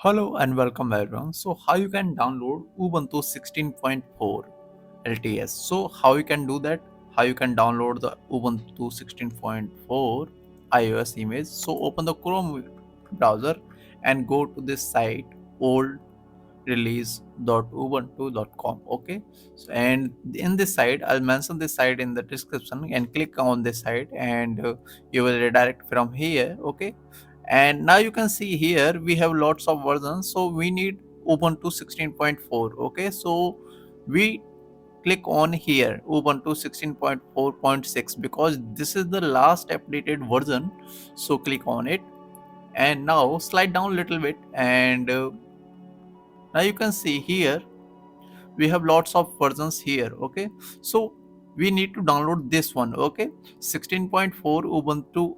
Hello and welcome everyone. So how you can download Ubuntu 16.4 LTS. So how you can do that? How you can download the Ubuntu 16.4 iOS image. So open the Chrome browser and go to this site old release.ubuntu.com. Okay, so and in this site I'll mention this site in the description and click on this site and you will redirect from here. Okay, and now you can see here we have lots of versions, so we need Ubuntu 16.4. Okay, so we click on here Ubuntu 16.4.6 because this is the last updated version. So click on it and now slide down a little bit and now you can see here we have lots of versions here. Okay, so we need to download this one. Okay, 16.4 Ubuntu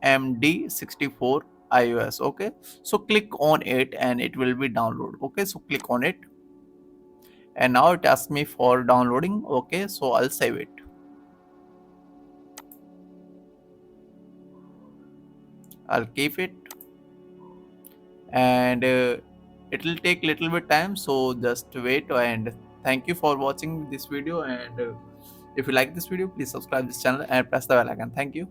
AMD 64 iOS. Okay, so click on it and it will be download. Okay, so click on it and now it asks me for downloading. Okay, so I'll save it. I'll keep it and it will take little bit time, so just wait. And thank you for watching this video, and if you like this video please subscribe this channel and press the bell icon. Thank you.